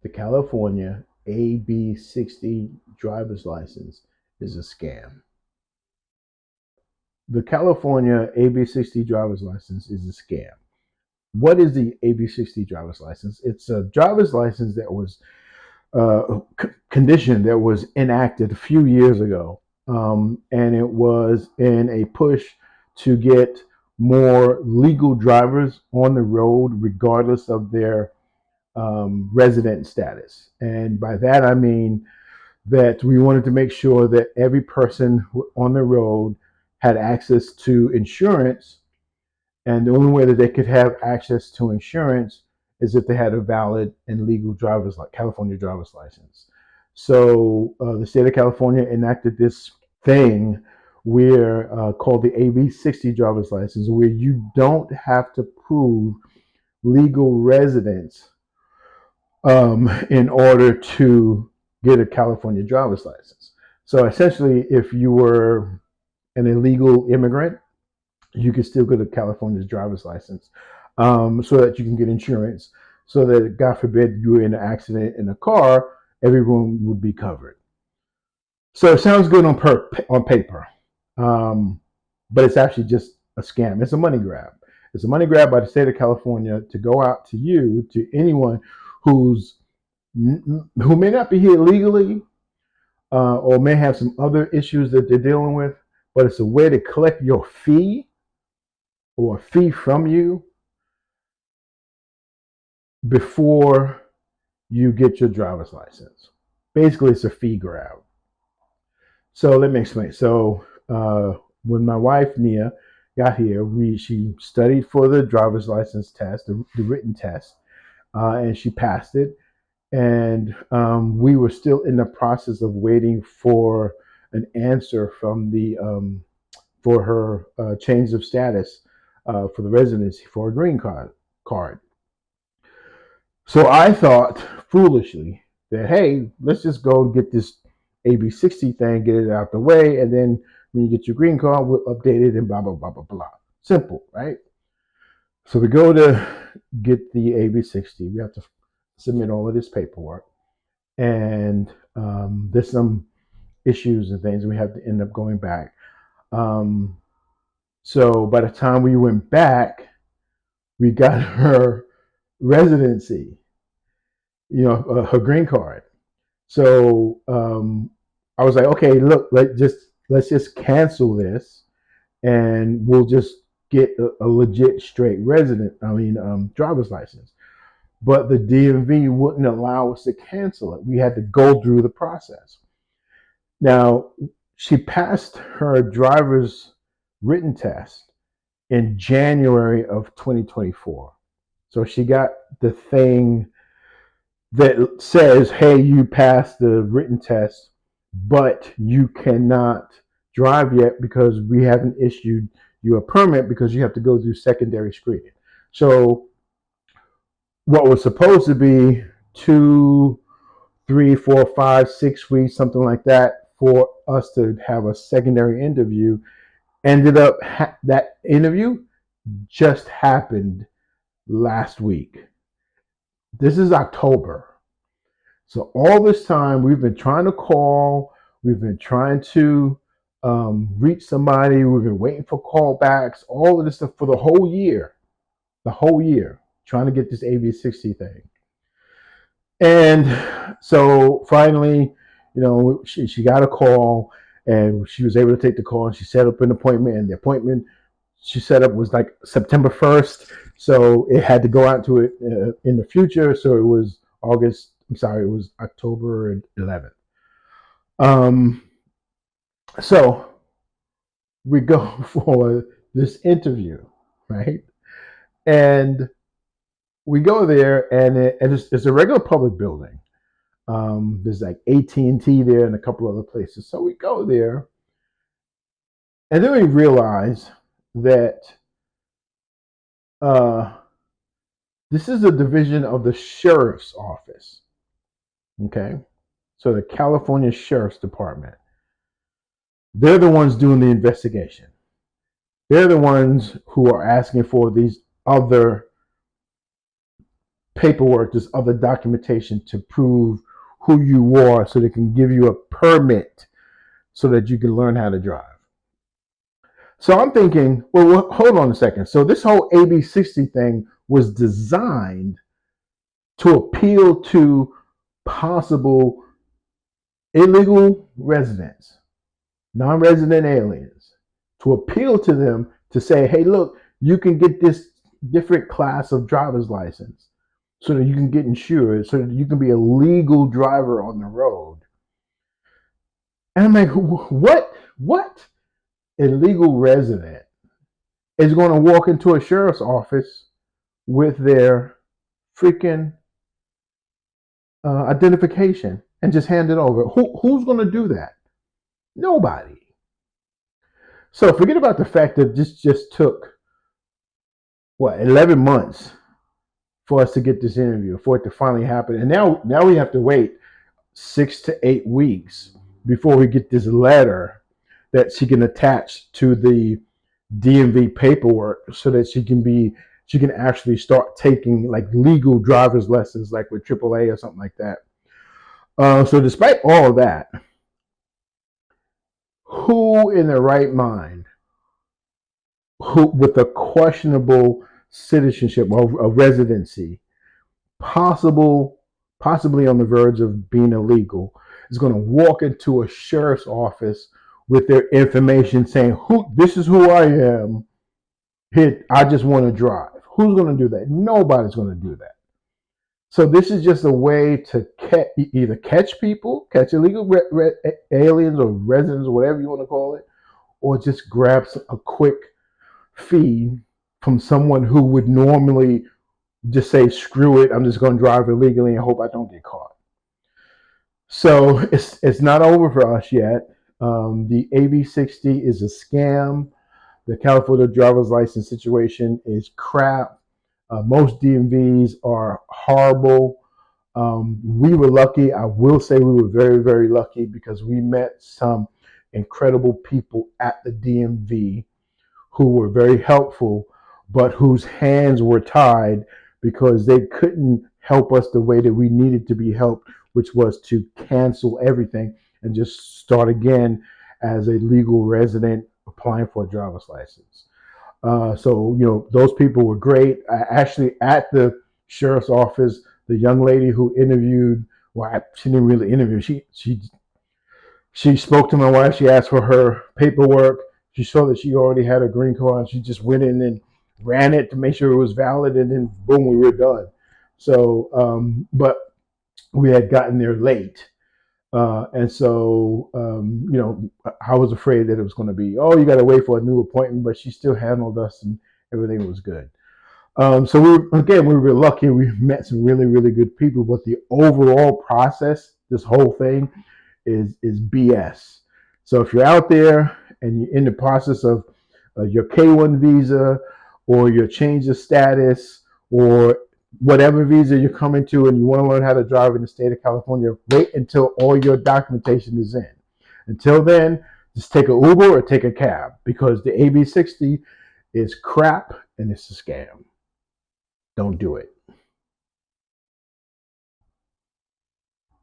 The California AB60 driver's license is a scam. The California AB60 driver's license is a scam. What is the AB60 driver's license? It's a driver's license that was condition that was enacted a few years ago. And it was in a push to get more legal drivers on the road, regardless of their resident status. And by that, I mean that we wanted to make sure that every person on the road had access to insurance. And the only way that they could have access to insurance is if they had a valid and legal like California driver's license. So the state of California enacted this thing where called the AB60 driver's license, where you don't have to prove legal residence in order to get a California driver's license. So essentially, if you were an illegal immigrant, you can still get a California driver's license so that you can get insurance, so that, God forbid, you were in an accident in a car, everyone would be covered. So it sounds good on paper, but it's actually just a scam. It's a money grab. It's a money grab by the state of California to go out to you, to anyone who's who may not be here legally or may have some other issues that they're dealing with, but it's a way to collect your fee or a fee from you before you get your driver's license. Basically, it's a fee grab. So let me explain. So when my wife Nia got here, she studied for the driver's license test, the written test, and she passed it. And we were still in the process of waiting for an answer from the for her change of status for the residency for a green card. So I thought foolishly that, hey, let's just go and get this AB60 thing, get it out the way, and then when you get your green card, we'll update it and blah blah blah blah blah. Simple, right? So we go to get the AB60. We have to submit all of this paperwork, and there's some issues and things. We have to end up going back. So by the time we went back, we got her residency, her green card. So I was like, okay, look, let's just cancel this, and we'll just get a legit straight driver's license. But the DMV wouldn't allow us to cancel it. We had to go through the process. Now, she passed her driver's written test in January of 2024. So she got the thing that says, hey, you passed the written test, but you cannot drive yet because we haven't issued you a permit because you have to go through secondary screening. So what was supposed to be 2, 3, 4, 5, 6 weeks, something like that, for us to have a secondary interview, ended up that interview just happened last week. This is October. So all this time we've been trying to call, we've been trying to reach somebody, we've been waiting for callbacks, all of this stuff for the whole year, trying to get this AB60 thing. And so finally, she got a call, and she was able to take the call, and she set up an appointment, and the appointment she set up was like September 1st. So it had to go out to it in the future. So it was it was October 11th. So we go for this interview, right? And we go there, and it's a regular public building. There's like AT&T there and a couple other places. So we go there, and then we realize that this is a division of the sheriff's office. Okay, so the California Sheriff's Department. They're the ones doing the investigation. They're the ones who are asking for these other paperwork, this other documentation to prove who you are so they can give you a permit so that you can learn how to drive. So I'm thinking, well, hold on a second. So this whole AB60 thing was designed to appeal to possible illegal residents, non-resident aliens, to appeal to them to say, hey, look, you can get this different class of driver's license so that you can get insured, so that you can be a legal driver on the road. And I'm like, what illegal resident is going to walk into a sheriff's office with their freaking identification and just hand it over? Who's going to do that? Nobody. So forget about the fact that this just took, 11 months for us to get this interview, for it to finally happen. And now we have to wait 6 to 8 weeks before we get this letter that she can attach to the DMV paperwork so that she can actually start taking like legal driver's lessons, like with AAA or something like that. So despite all of that, who in their right mind, who with a questionable citizenship or a residency, possibly on the verge of being illegal, is going to walk into a sheriff's office with their information saying, this is who I am. Here, I just want to drive. Who's going to do that? Nobody's going to do that. So this is just a way to either catch people, catch illegal aliens or residents, or whatever you want to call it, or just grab a quick fee from someone who would normally just say, screw it, I'm just going to drive illegally and hope I don't get caught. So it's not over for us yet. The AB60 is a scam. The California driver's license situation is crap. Most DMVs are horrible. We were lucky. I will say we were very, very lucky because we met some incredible people at the DMV who were very helpful, but whose hands were tied because they couldn't help us the way that we needed to be helped, which was to cancel everything and just start again as a legal resident applying for a driver's license. So those people were great. Actually, at the sheriff's office, the young lady who interviewed, she didn't really interview. She spoke to my wife. She asked for her paperwork. She saw that she already had a green card. She just went in and ran it to make sure it was valid, and then boom, we were done. So, but we had gotten there late. And so, I was afraid that it was going to be, oh, you got to wait for a new appointment, but she still handled us and everything was good. So we were lucky. We met some really, really good people, but the overall process, this whole thing is BS. So if you're out there and you're in the process of your K1 visa or your change of status or whatever visa you're coming to and you want to learn how to drive in the state of California, wait until all your documentation is in. Until then, just take an Uber or take a cab because the AB60 is crap and it's a scam. Don't do it.